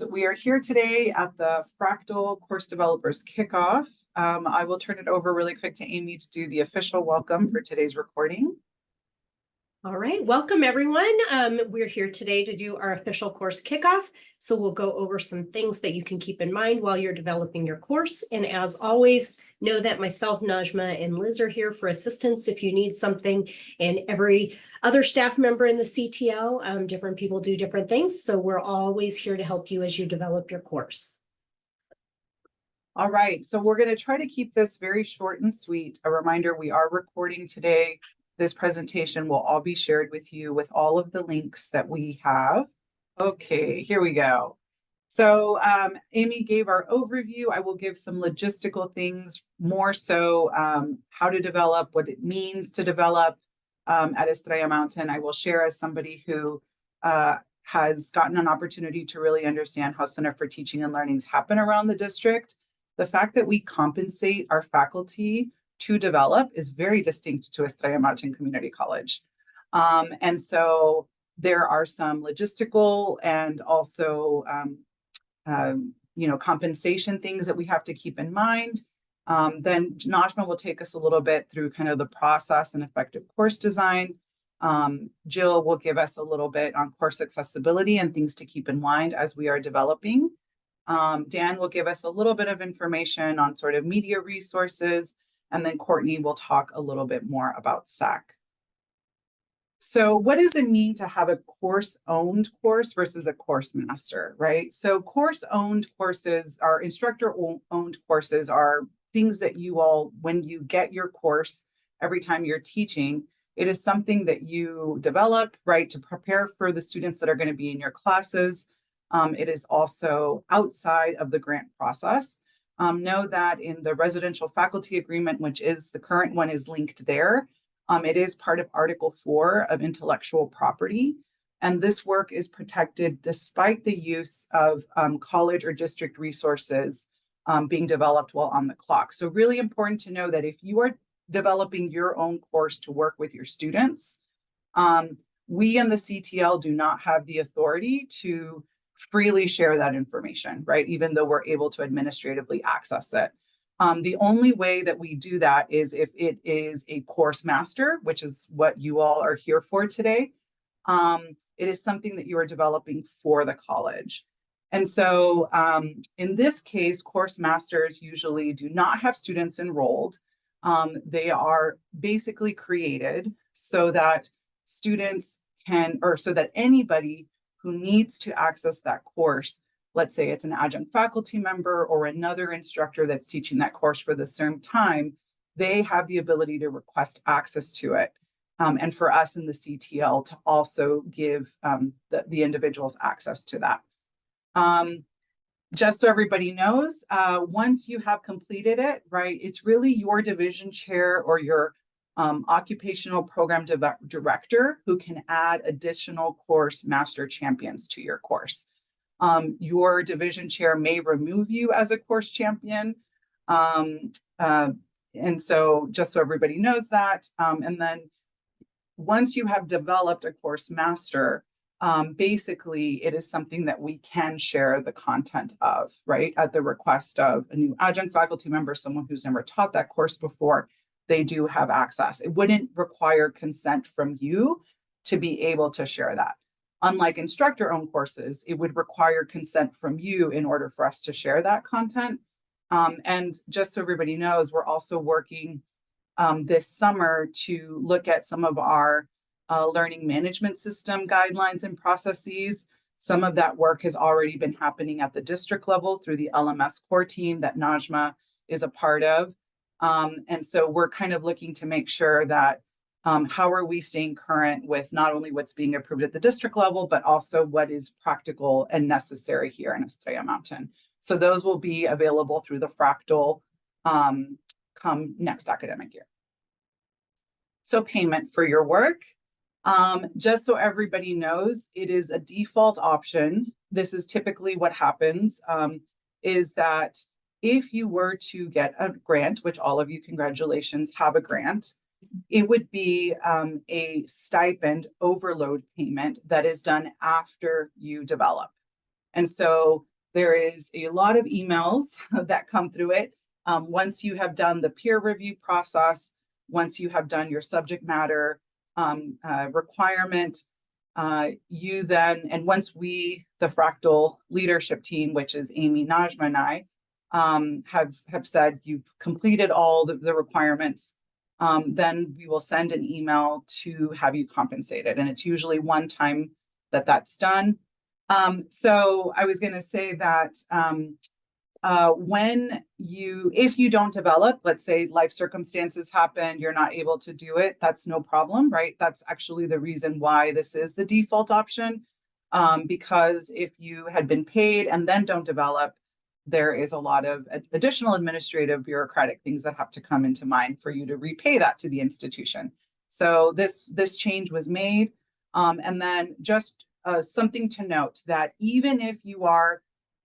We are here today at the FRACTL Course Developers Kickoff. I will turn it over really quick to Amy to do the official welcome for today's recording. All right, welcome everyone. We're here today to do our official course kickoff. So we'll go over some things that you can keep in mind while you're developing your course. And as always, know that myself, Najma, and Liz are here for assistance if you need something. And every other staff member in the CTL, different people do different things. So we're always here to help you as you develop your course. All right, so we're going to try to keep this very short and sweet. A reminder, we are recording today. This presentation will all be shared with you with all of the links that we have. Okay, here we go. So Amy gave our overview. I will give some logistical things, more so how to develop, what it means to develop at Estrella Mountain. I will share as somebody who has gotten an opportunity to really understand how Center for Teaching and Learnings happen around the district. The fact that we compensate our faculty to develop is very distinct to Estrella Mountain Community College. And so there are some logistical and also compensation things that we have to keep in mind. Then Najma will take us a little bit through kind of the process and effective course design. Jill will give us a little bit on course accessibility and things to keep in mind as we are developing. Dan will give us a little bit of information on sort of media resources, and then Courtney will talk a little bit more about SAC. So what does it mean to have a course-owned course versus a course master, right? So course-owned courses, our instructor-owned courses are things that you all, when you get your course, every time you're teaching, it is something that you develop, right, to prepare for the students that are going to be in your classes. It is also outside of the grant process. Know that in the residential faculty agreement, which is the current one is linked there, it is part of Article 4 of intellectual property. And this work is protected despite the use of college or district resources being developed while on the clock. So really important to know that if you are developing your own course to work with your students, we in the CTL do not have the authority to freely share that information, right? Even though we're able to administratively access it. The only way that we do that is if it is a course master, which is what you all are here for today. It is something that you are developing for the college. And so in this case, course masters usually do not have students enrolled. They are basically created so that students can, or so that anybody who needs to access that course, let's say it's an adjunct faculty member or another instructor that's teaching that course for the same time, they have the ability to request access to it. And for us in the CTL to also give the individuals access to that. Just so everybody knows, once you have completed it, right, it's really your division chair or your occupational program director who can add additional course master champions to your course. Your division chair may remove you as a course champion. And so just so everybody knows that. And then once you have developed a course master, basically it is something that we can share the content of, right? At the request of a new adjunct faculty member, someone who's never taught that course before, they do have access. It wouldn't require consent from you to be able to share that. Unlike instructor-owned courses, it would require consent from you in order for us to share that content. And just so everybody knows, we're also working this summer to look at some of our learning management system guidelines and processes. Some of that work has already been happening at the district level through the LMS core team that Najma is a part of. And so we're kind of looking to make sure that how are we staying current with not only what's being approved at the district level, but also what is practical and necessary here in Estrella Mountain. So those will be available through the FRACTL come next academic year. So payment for your work. Just so everybody knows, it is a default option. This is typically what happens, is that if you were to get a grant, which all of you, congratulations, have a grant, it would be a stipend overload payment that is done after you develop. And so there is a lot of emails that come through it. Once you have done the peer review process, once you have done your subject matter requirement, you then, and once we, the FRACTL leadership team, which is Amy, Najma, and I, have said you've completed all the requirements, then we will send an email to have you compensated. And it's usually one time that that's done. So I was going to say that if you don't develop, let's say life circumstances happen, you're not able to do it, that's no problem, right? That's actually the reason why this is the default option. Because if you had been paid and then don't develop, there is a lot of additional administrative bureaucratic things that have to come into mind for you to repay that to the institution. So this change was made. And then just something to note that even if you are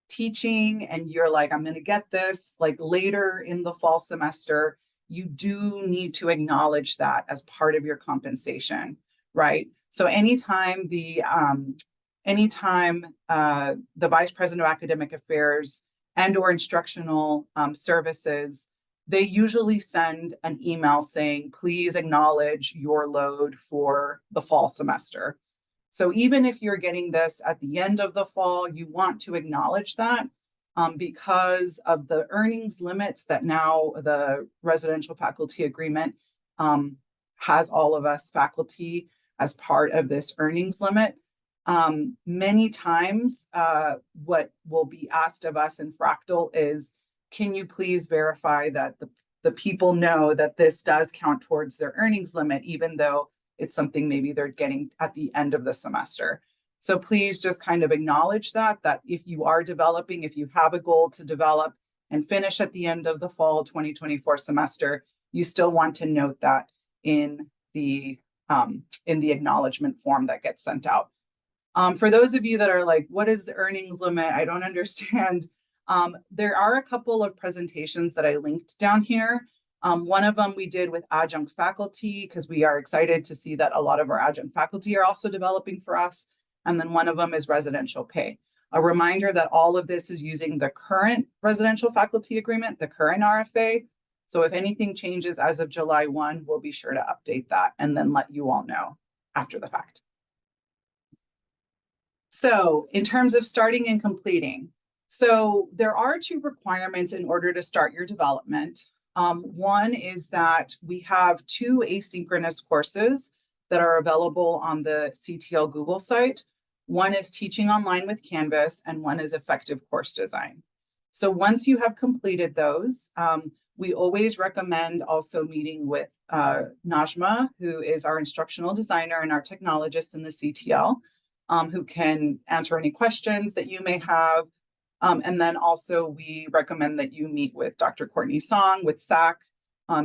teaching and you're like, I'm going to get this like later in the fall semester, you do need to acknowledge that as part of your compensation, right? So anytime the Vice President of Academic Affairs and or instructional services, they usually send an email saying, please acknowledge your load for the fall semester. So even if you're getting this at the end of the fall, you want to acknowledge that because of the earnings limits that now the residential faculty agreement has all of us faculty as part of this earnings limit. Many times what will be asked of us in FRACTL is, can you please verify that the people know that this does count towards their earnings limit, even though it's something maybe they're getting at the end of the semester. So please just kind of acknowledge that if you are developing, if you have a goal to develop and finish at the end of the fall 2024 semester, you still want to note that in the acknowledgement form that gets sent out. For those of you that are like, what is the earnings limit? I don't understand. There are a couple of presentations that I linked down here. One of them we did with adjunct faculty because we are excited to see that a lot of our adjunct faculty are also developing for us. And then one of them is residential pay. A reminder that all of this is using the current residential faculty agreement, the current RFA. So if anything changes as of July 1, we'll be sure to update that and then let you all know after the fact. So in terms of starting and completing, so there are two requirements in order to start your development. One is that we have 2 asynchronous courses that are available on the CTL Google site. One is Teaching Online with Canvas, and one is Effective Course Design. So once you have completed those, we always recommend also meeting with Najma, who is our instructional designer and our technologist in the CTL, who can answer any questions that you may have. And then also we recommend that you meet with Dr. Courtney Song with SAC,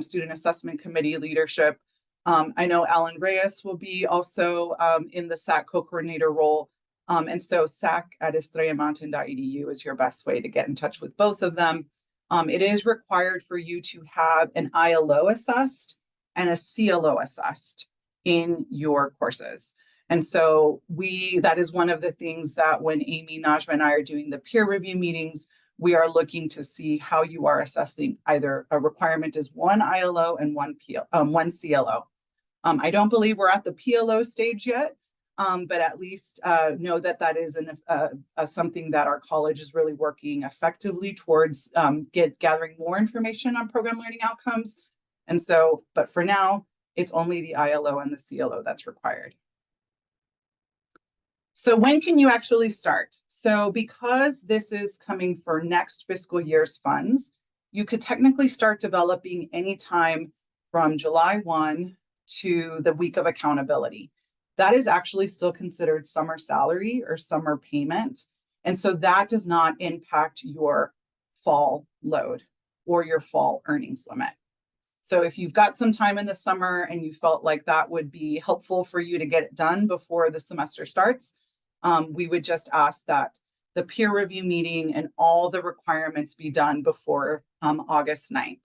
Student Assessment Committee leadership. I know Alan Reyes will be also in the SAC co-coordinator role. And so sac@estrellamountain.edu is your best way to get in touch with both of them. It is required for you to have an ILO assessed and a CLO assessed in your courses. And so that is one of the things that when Amy, Najma, and I are doing the peer review meetings, we are looking to see how you are assessing either a requirement is one ILO and one CLO. I don't believe we're at the PLO stage yet, but at least know that is something that our college is really working effectively towards gathering more information on program learning outcomes. And so, but for now, it's only the ILO and the CLO that's required. So when can you actually start? So because this is coming for next fiscal year's funds, you could technically start developing anytime from July 1 to the week of accountability. That is actually still considered summer salary or summer payment. And so that does not impact your fall load or your fall earnings limit. So if you've got some time in the summer and you felt like that would be helpful for you to get it done before the semester starts, we would just ask that the peer review meeting and all the requirements be done before August 9th.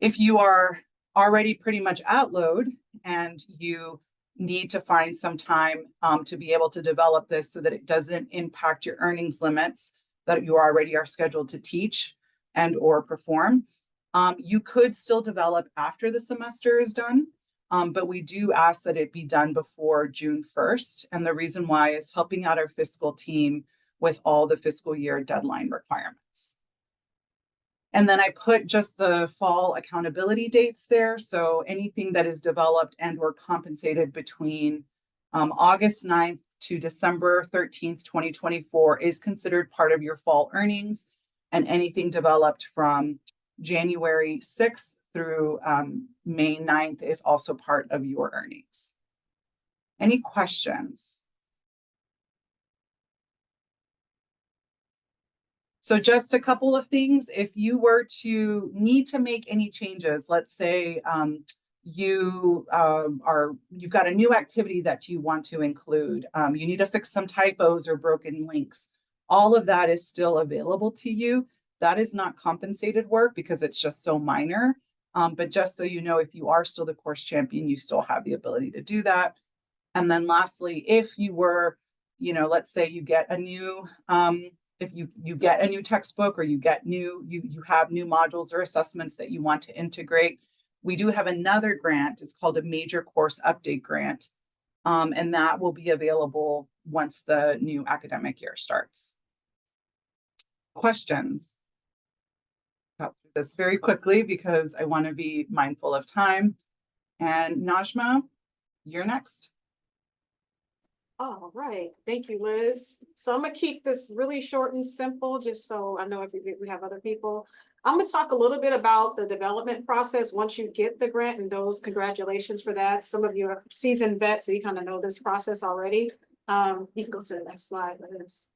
If you are already pretty much at load and you need to find some time to be able to develop this so that it doesn't impact your earnings limits that you already are scheduled to teach and or perform. You could still develop after the semester is done, but we do ask that it be done before June 1st. And the reason why is helping out our fiscal team with all the fiscal year deadline requirements. And then I put just the fall accountability dates there. So anything that is developed and or compensated between August 9th to December 13th, 2024 is considered part of your fall earnings. And anything developed from January 6th through May 9th is also part of your earnings. Any questions? So just a couple of things. If you were to need to make any changes, let's say you've got a new activity that you want to include, you need to fix some typos or broken links, all of that is still available to you. That is not compensated work because it's just so minor. But just so you know, if you are still the course champion, you still have the ability to do that. And then lastly, if you were, let's say you get a new, if you get a new textbook or you get you have new modules or assessments that you want to integrate, we do have another grant. It's called a major course update grant. And that will be available once the new academic year starts. Questions? Got through this very quickly because I want to be mindful of time. And Najma, you're next. All right, thank you, Liz. So I'm gonna keep this really short and simple, just so I know if we have other people. I'm gonna talk a little bit about the development process once you get the grant, and those, congratulations for that. Some of you are seasoned vets, so you kind of know this process already. You can go to the next slide, Liz.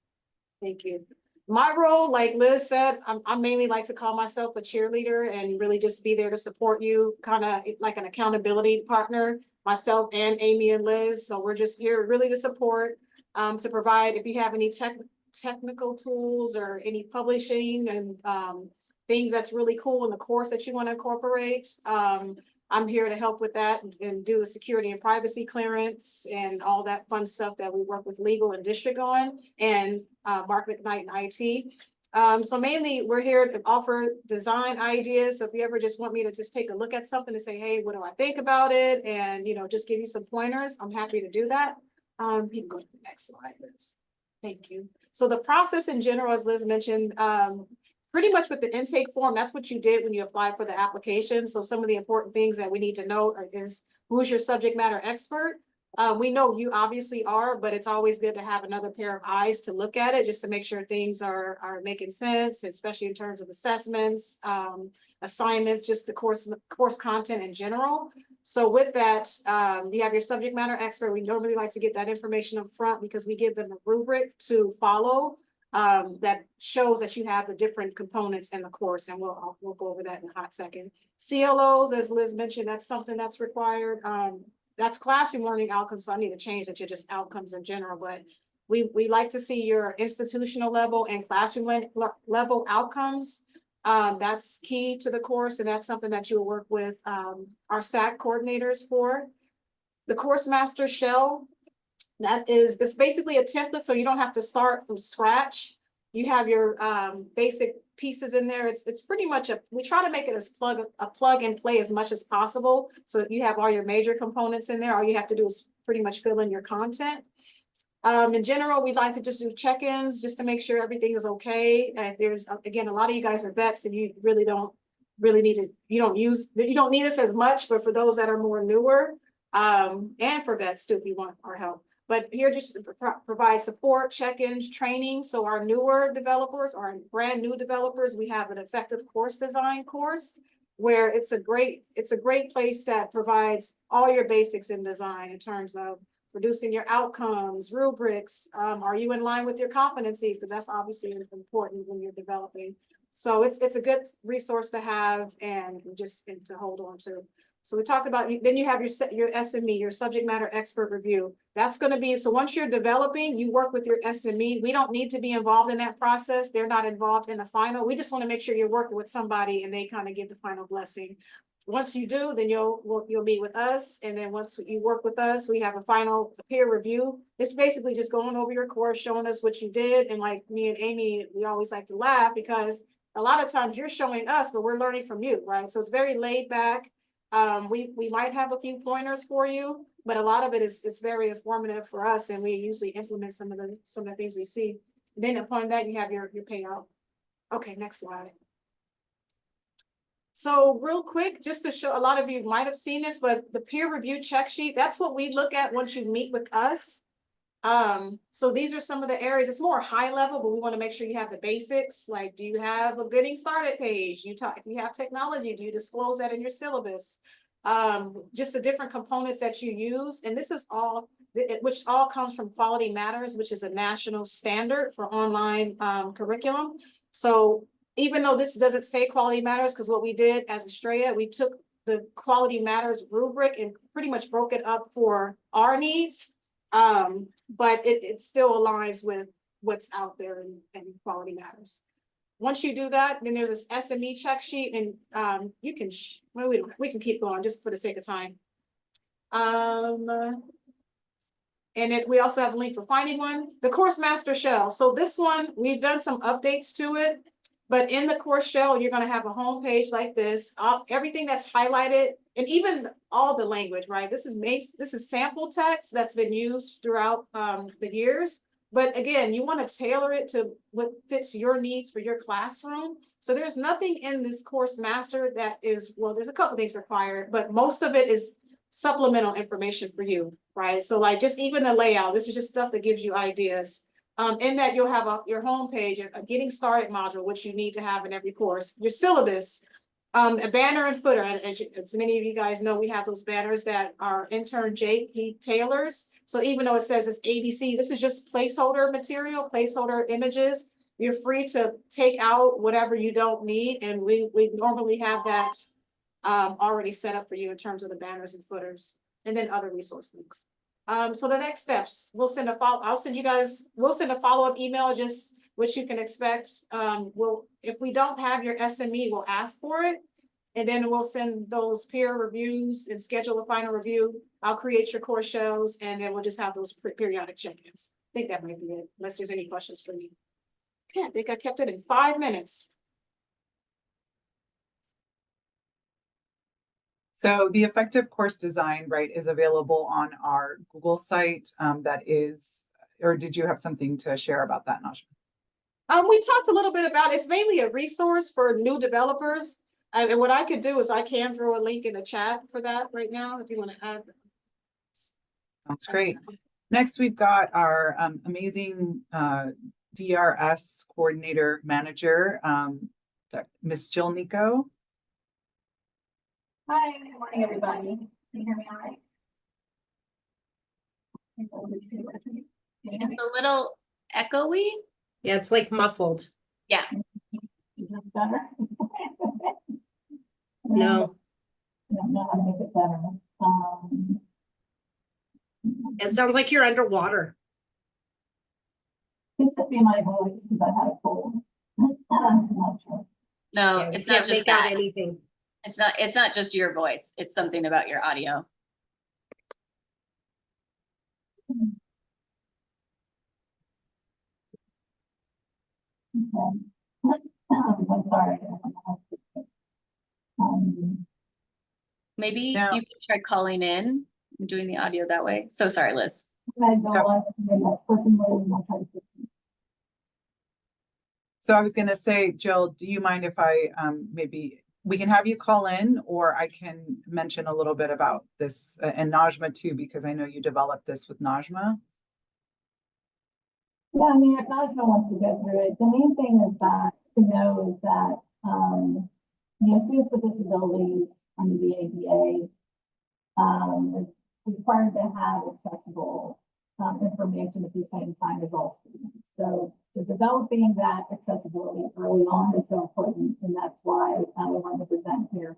Thank you. My role, like Liz said, I mainly like to call myself a cheerleader and really just be there to support you, kind of like an accountability partner. Myself and Amy and Liz. So we're just here really to support, to provide, if you have any technical tools or any publishing and things that's really cool in the course that you want to incorporate. I'm here to help with that and do the security and privacy clearance and all that fun stuff that we work with legal and district on, and Mark McKnight and IT. So mainly we're here to offer design ideas. So if you ever just want me to just take a look at something and say, hey, what do I think about it? And, just give you some pointers, I'm happy to do that. You can go to the next slide, Liz. Thank you. So the process in general, as Liz mentioned, pretty much with the intake form, that's what you did when you applied for the application. So some of the important things that we need to note is who's your subject matter expert? We know you obviously are, but it's always good to have another pair of eyes to look at it just to make sure things are making sense, especially in terms of assessments, assignments, just the course content in general. So with that, you have your subject matter expert. We normally like to get that information up front because we give them a rubric to follow that shows that you have the different components in the course, and we'll go over that in a hot second. CLOs, as Liz mentioned, that's something that's required. That's classroom learning outcomes, so I need to change that to just outcomes in general, but we like to see your institutional level and classroom level outcomes. That's key to the course, and that's something that you'll work with our SAC coordinators for. The course master shell, it's basically a template, so you don't have to start from scratch. You have your basic pieces in there. It's pretty much we try to make it as a plug and play as much as possible. So if you have all your major components in there, all you have to do is pretty much fill in your content. In general, we'd like to just do check-ins just to make sure everything is okay. If there's, again, a lot of you guys are vets and you really don't need to, you don't need us as much, but for those that are more newer, and for vets too, if you want our help. But here just to provide support, check-ins, training. So our newer developers or brand new developers, we have an effective course design course where it's a great place that provides all your basics in design in terms of producing your outcomes, rubrics. Are you in line with your competencies? Because that's obviously important when you're developing. So it's a good resource to have and to hold on to. So we talked about, then you have your SME, your subject matter expert review. That's going to be, so once you're developing, you work with your SME. We don't need to be involved in that process. They're not involved in the final. We just want to make sure you're working with somebody and they kind of give the final blessing. once you do, then you'll meet with us. And then once you work with us, we have a final peer review. It's basically just going over your course, showing us what you did. And like me and Amy, we always like to laugh because a lot of times you're showing us, but we're learning from you, right? So it's very laid back. We might have a few pointers for you, but a lot of it is very informative for us. And we usually implement some of the things we see. Then upon that, you have your payout. Okay, next slide. So real quick, just to show, a lot of you might have seen this, but the peer review check sheet, that's what we look at once you meet with us. So these are some of the areas. It's more high level, but we want to make sure you have the basics. Like, do you have a getting started page? If you have technology, do you disclose that in your syllabus? Just the different components that you use. And this is all, which all comes from Quality Matters, which is a national standard for online curriculum. So even though this doesn't say Quality Matters, because what we did as Estrella, we took the Quality Matters rubric and pretty much broke it up for our needs. But it still aligns with what's out there in Quality Matters. Once you do that, then there's this SME check sheet, and you can, well, we can keep going just for the sake of time. And we also have a link for finding one. The course master shell. So this one, we've done some updates to it. But in the course shell, you're going to have a home page like this, everything that's highlighted, and even all the language, right? This is sample text that's been used throughout the years. But again, you want to tailor it to what fits your needs for your classroom. So there's nothing in this course master that is, well, there's a couple things required, but most of it is supplemental information for you, right? So like just even the layout, this is just stuff that gives you ideas. In that you'll have your home page, a getting started module, which you need to have in every course, your syllabus, a banner and footer. As many of you guys know, we have those banners that our intern Jake, he tailors. So even though it says it's ABC, this is just placeholder material, placeholder images. You're free to take out whatever you don't need. And we normally have that already set up for you in terms of the banners and footers, and then other resource links. So the next steps, we'll send a follow-up email, just which you can expect. If we don't have your SME, we'll ask for it. And then we'll send those peer reviews and schedule a final review. I'll create your course shells, and then we'll just have those periodic check-ins. I think that might be it, unless there's any questions for me. Okay, I think I kept it in 5 minutes. So the effective course design, right, is available on our Google site. That is, or did you have something to share about that, Najma? We talked a little bit about, it's mainly a resource for new developers. And what I could do is I can throw a link in the chat for that right now, if you want to add. That's great. Next, we've got our amazing DRS coordinator manager, Miss Jill Nico. Hi, good morning, everybody. Can you hear me all right? It's a little echoey. Yeah, it's like muffled. Yeah. Better? No, I don't know how to make it better. it sounds like you're underwater. It could be my voice because I had a cold. I'm not sure. No, Yeah, it's you not can't just make out that. anything. It's not just your voice. It's something about your audio. Okay. I'm sorry. Maybe Now- you could try calling in and doing the audio that way. So sorry, Liz. I don't want to be that person waiting. I'll try to fix it. So I was going to say, Jill, do you mind if I maybe we can have you call in, or I can mention a little bit about this and Najma too, because I know you developed this with Najma. Yeah, I mean, if Najma wants to go through it, the main thing is that to know is that students with disabilities under the ADA is required to have accessible information at the same time as all students. So developing that accessibility early on is so important, and that's why we want to present here.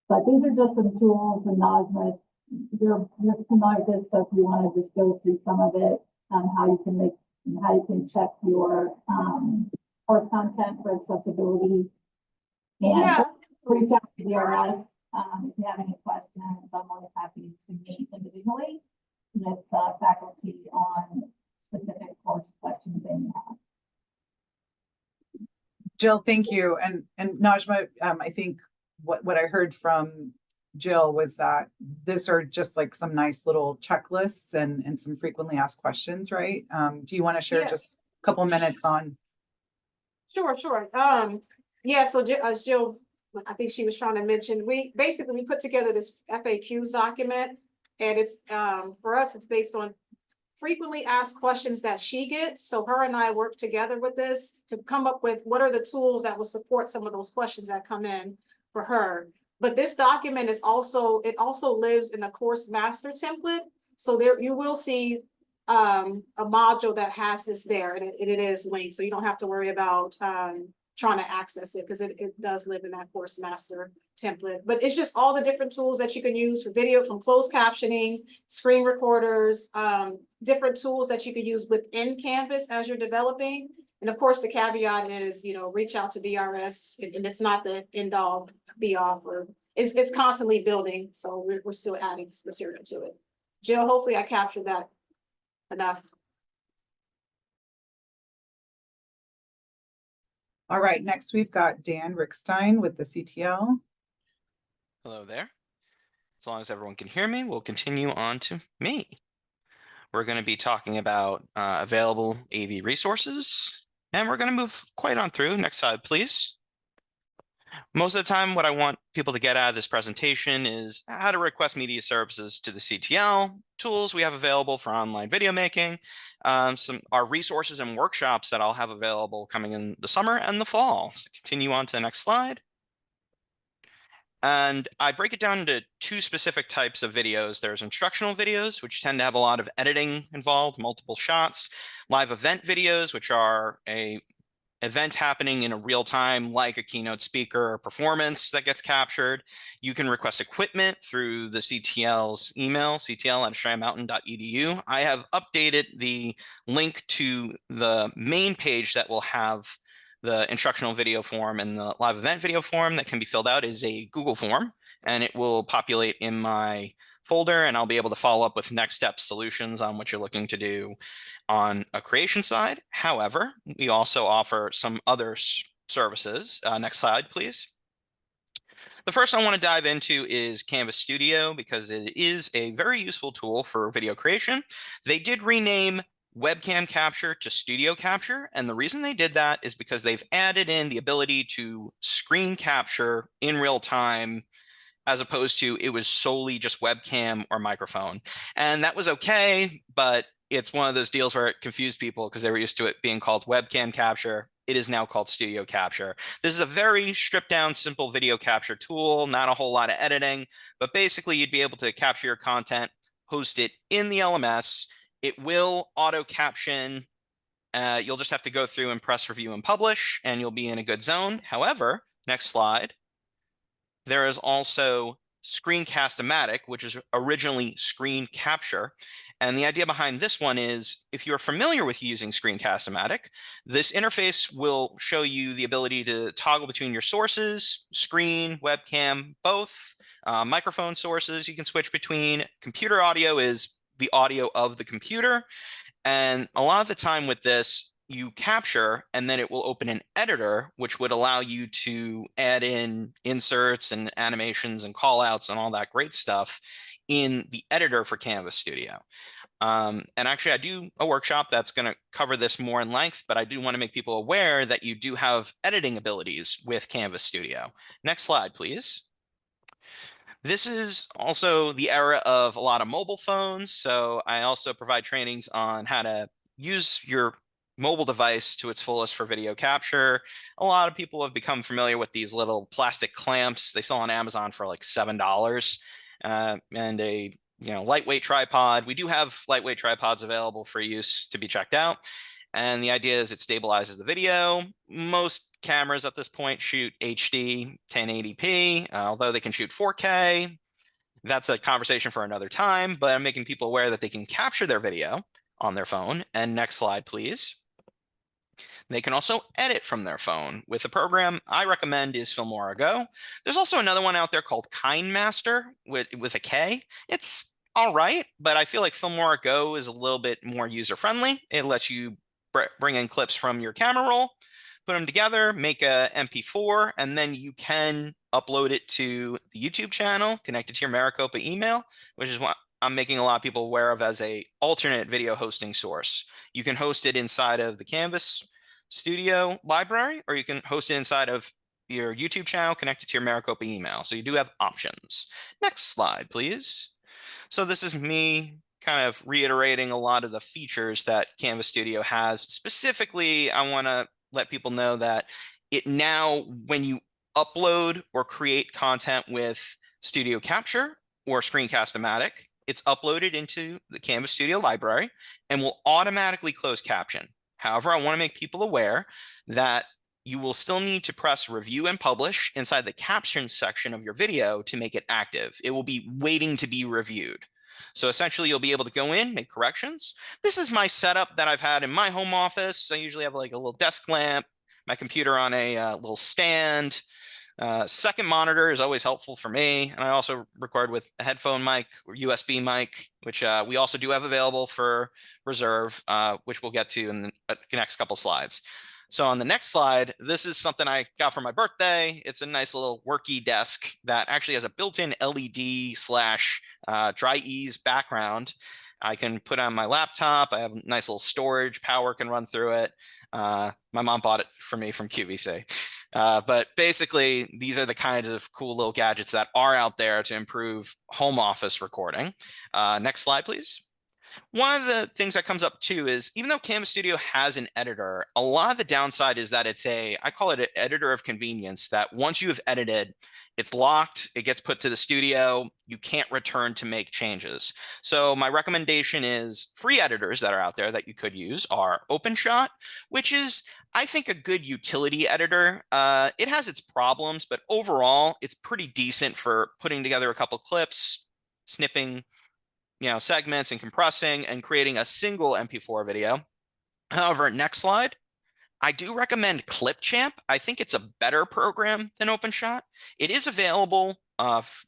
But these are just some tools, and Najma, you're familiar with this, so if you want to just go through some of it, how you can check your course content for accessibility, and Yeah. reach out to DRS if you have any questions, I'm always happy to meet individually with faculty on specific course questions they may have. Jill, thank you. And Najma, I think what I heard from Jill was that these are just like some nice little checklists and some frequently asked questions, right? Do you want to share Yeah. just a couple minutes on? Sure. Yeah, so as Jill, I think she was trying to mention, we put together this FAQs document, and it's, for us, it's based on frequently asked questions that she gets. So her and I work together with this to come up with what are the tools that will support some of those questions that come in for her. But this document is also, it also lives in the course master template. So there you will see a module that has this there, and it is linked. So you don't have to worry about trying to access it, because it does live in that course master template. But it's just all the different tools that you can use for video, from closed captioning, screen recorders, different tools that you can use within Canvas as you're developing. And of course, the caveat is, you know, reach out to DRS, and it's not the end all be all, or it's constantly building. So we're still adding material to it. Jill, hopefully I captured that enough. All right, next we've got Dan Rickstein with the CTL. Hello there. As long as everyone can hear me, we'll continue on to me. We're going to be talking about available AV resources, and we're going to move quite on through. Next slide, please. Most of the time, what I want people to get out of this presentation is how to request media services to the CTL, tools we have available for online video making, our resources and workshops that I'll have available coming in the summer and the fall. So continue on to the next slide. And I break it down into two specific types of videos. There's instructional videos, which tend to have a lot of editing involved, multiple shots, live event videos, which are a event happening in a real time, like a keynote speaker or performance that gets captured. You can request equipment through the CTL's email, ctl@australiamountain.edu. I have updated the link to the main page that will have the instructional video form and the live event video form that can be filled out is a Google form, and it will populate in my folder, and I'll be able to follow up with next step solutions on what you're looking to do on a creation side. However, we also offer some other services. Next slide, please. The first I want to dive into is Canvas Studio, because it is a very useful tool for video creation. They did rename webcam capture to studio capture, and the reason they did that is because they've added in the ability to screen capture in real time, as opposed to it was solely just webcam or microphone. And that was okay, but it's one of those deals where it confused people because they were used to it being called webcam capture. It is now called studio capture. This is a very stripped down, simple video capture tool, not a whole lot of editing, but basically you'd be able to capture your content, host it in the LMS. It will auto caption. You'll just have to go through and press review and publish, and you'll be in a good zone. However, next slide. There is also Screencast-O-Matic, which is originally screen capture. And the idea behind this one is, if you're familiar with using Screencast-O-Matic, this interface will show you the ability to toggle between your sources, screen, webcam, both. Microphone sources you can switch between. Computer audio is the audio of the computer. And a lot of the time with this, you capture, and then it will open an editor, which would allow you to add in inserts and animations and callouts and all that great stuff in the editor for Canvas Studio. And actually, I do a workshop that's going to cover this more in length, but I do want to make people aware that you do have editing abilities with Canvas Studio. Next slide, please. This is also the era of a lot of mobile phones, so I also provide trainings on how to use your mobile device to its fullest for video capture. A lot of people have become familiar with these little plastic clamps. They sell on Amazon for like $7, and a lightweight tripod. We do have lightweight tripods available for use to be checked out. And the idea is it stabilizes the video. Most cameras at this point shoot HD 1080p, although they can shoot 4K. That's a conversation for another time, but I'm making people aware that they can capture their video on their phone. And next slide, please. They can also edit from their phone with a program I recommend is Filmora Go. There's also another one out there called KindMaster with a K. It's all right, but I feel like Filmora Go is a little bit more user-friendly. It lets you bring in clips from your camera roll, put them together, make a MP4, and then you can upload it to the YouTube channel, connect it to your Maricopa email, which is what I'm making a lot of people aware of as a alternate video hosting source. You can host it inside of the Canvas Studio library, or you can host it inside of your YouTube channel, connected to your Maricopa email. So you do have options. Next slide, please. So this is me kind of reiterating a lot of the features that Canvas Studio has. Specifically, I want to let people know that it now, when you upload or create content with Studio Capture or Screencast-O-Matic, it's uploaded into the Canvas Studio library and will automatically close caption. However, I want to make people aware that you will still need to press review and publish inside the captions section of your video to make it active. It will be waiting to be reviewed. So essentially, you'll be able to go in, make corrections. This is my setup that I've had in my home office. I usually have like a little desk lamp, my computer on a little stand. Second monitor is always helpful for me. And I also record with a headphone mic or USB mic, which we also do have available for reserve, which we'll get to in the next couple slides. So on the next slide, this is something I got for my birthday. It's a nice little worky desk that actually has a built-in LED / dry ease background. I can put on my laptop. I have a nice little storage, power can run through it. My mom bought it for me from QVC. But basically, these are the kinds of cool little gadgets that are out there to improve home office recording. Next slide, please. One of the things that comes up too is, even though Canvas Studio has an editor, a lot of the downside is that it's I call it an editor of convenience, that once you have edited, it's locked, it gets put to the studio, you can't return to make changes. So my recommendation is free editors that are out there that you could use are OpenShot, which is, I think, a good utility editor. It has its problems, but overall, it's pretty decent for putting together a couple clips, snipping, segments and compressing and creating a single MP4 video. However, next slide. I do recommend Clipchamp. I think it's a better program than OpenShot. It is available.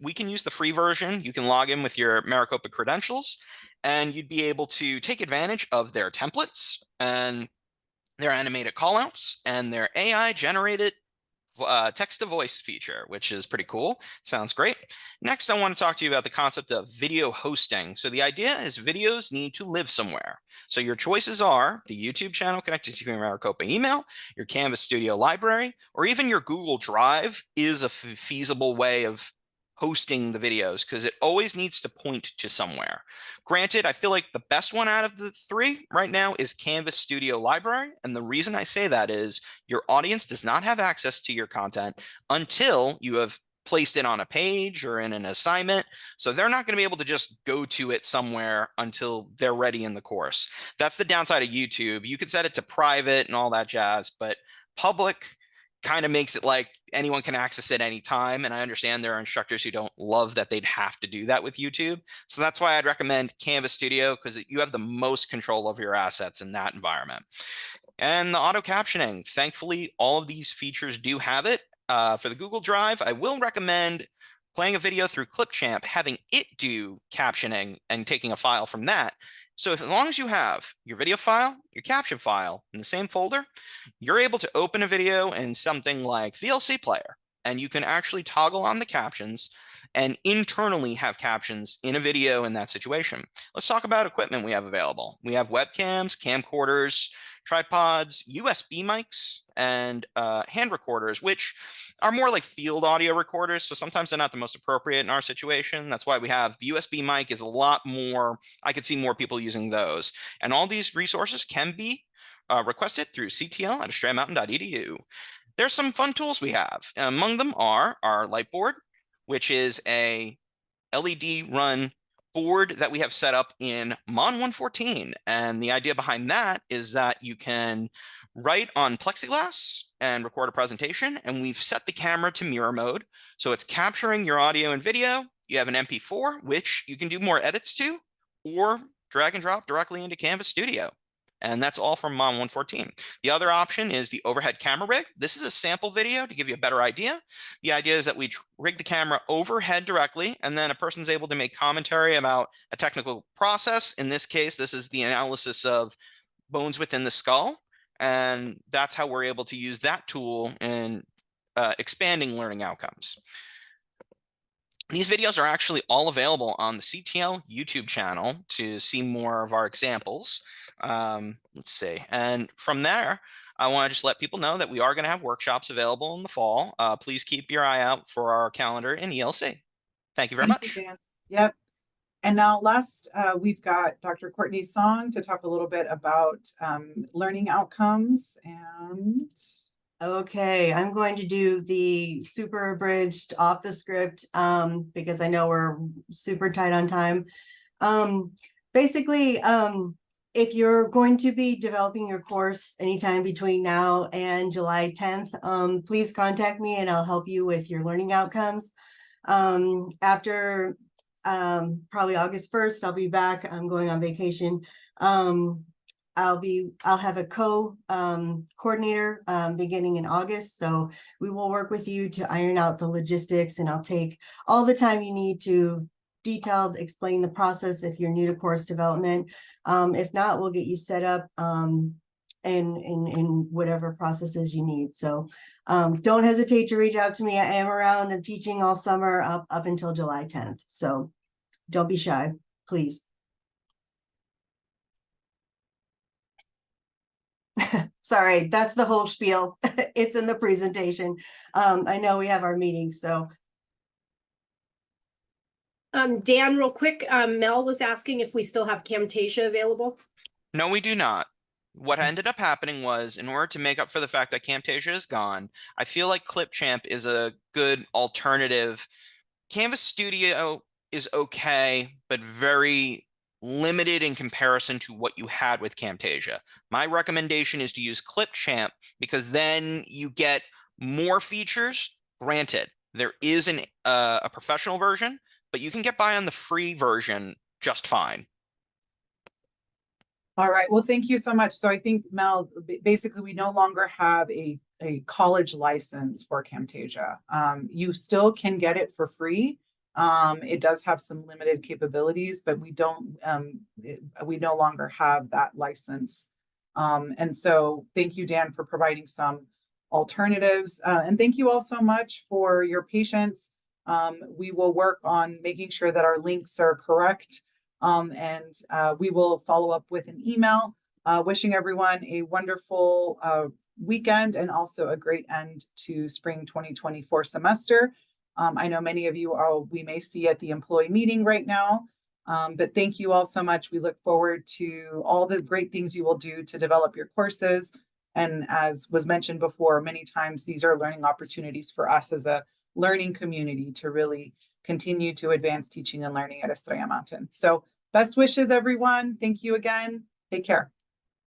We can use the free version. You can log in with your Maricopa credentials, and you'd be able to take advantage of their templates and their animated callouts and their AI generated text-to-voice feature, which is pretty cool. Sounds great. Next, I want to talk to you about the concept of video hosting. So the idea is videos need to live somewhere. So your choices are the YouTube channel connected to your Maricopa email, your Canvas Studio library, or even your Google Drive is a feasible way of hosting the videos, because it always needs to point to somewhere. Granted, I feel like the best one out of the three right now is Canvas Studio Library. And the reason I say that is your audience does not have access to your content until you have placed it on a page or in an assignment. So they're not going to be able to just go to it somewhere until they're ready in the course. That's the downside of YouTube. You could set it to private and all that jazz, but public kind of makes it like anyone can access it anytime. And I understand there are instructors who don't love that they'd have to do that with YouTube. So that's why I'd recommend Canvas Studio, because you have the most control of your assets in that environment. And the auto captioning, thankfully, all of these features do have it. For the Google Drive, I will recommend playing a video through Clipchamp, having it do captioning and taking a file from that. So as long as you have your video file, your caption file in the same folder, you're able to open a video in something like VLC Player, and you can actually toggle on the captions and internally have captions in a video in that situation. Let's talk about equipment we have available. We have webcams, camcorders, tripods, USB mics, and hand recorders, which are more like field audio recorders. So sometimes they're not the most appropriate in our situation. That's why we have the USB mic is a lot more, I could see more people using those. And all these resources can be requested through CTL at estradamountain.edu. There's some fun tools we have. Among them are our light board, which is a LED run board that we have set up in Mon 114. And the idea behind that is that you can write on plexiglass and record a presentation. And we've set the camera to mirror mode. So it's capturing your audio and video. You have an MP4, which you can do more edits to, or drag and drop directly into Canvas Studio. And that's all from MOM 114. The other option is the overhead camera rig. This is a sample video to give you a better idea. The idea is that we rig the camera overhead directly, and then a person's able to make commentary about a technical process. In this case, this is the analysis of bones within the skull. And that's how we're able to use that tool in expanding learning outcomes. These videos are actually all available on the CTL YouTube channel to see more of our examples. Let's see. And from there, I want to just let people know that we are going to have workshops available in the fall. Please keep your eye out for our calendar in ELC. Thank you very much. Dan. Yep. And now last, we've got Dr. Courtney Song to talk a little bit about learning outcomes. And okay, I'm going to do the super abridged off the script because I know we're super tight on time. Basically, if you're going to be developing your course anytime between now and July 10th, please contact me and I'll help you with your learning outcomes. After probably August 1st, I'll be back. I'm going on vacation. I'll have a coordinator beginning in August. So we will work with you to iron out the logistics, and I'll take all the time you need to detailed explain the process if you're new to course development. If not, we'll get you set up in whatever processes you need. So don't hesitate to reach out to me. I am around and teaching all summer up until July 10th. So don't be shy, please. Sorry, that's the whole spiel. It's in the presentation. I know we have our meetings, so. Dan, real quick, Mel was asking if we still have Camtasia available. No, we do not. What ended up happening was, in order to make up for the fact that Camtasia is gone, I feel like Clipchamp is a good alternative. Canvas Studio is okay, but very limited in comparison to what you had with Camtasia. My recommendation is to use Clipchamp because then you get more features. Granted, there is a professional version, but you can get by on the free version just fine. all right, well, thank you so much. So I think, Mel, basically we no longer have a college license for Camtasia. You still can get it for free. It does have some limited capabilities, but we don't, we no longer have that license. And so thank you, Dan, for providing some alternatives. And thank you all so much for your patience. We will work on making sure that our links are correct. And we will follow up with an email, wishing everyone a wonderful weekend and also a great end to spring 2024 semester. I know many of you we may see at the employee meeting right now, but thank you all so much. We look forward to all the great things you will do to develop your courses. And as was mentioned before, many times these are learning opportunities for us as a learning community to really continue to advance teaching and learning at Estrella Mountain. So best wishes, everyone. Thank you again. Take care.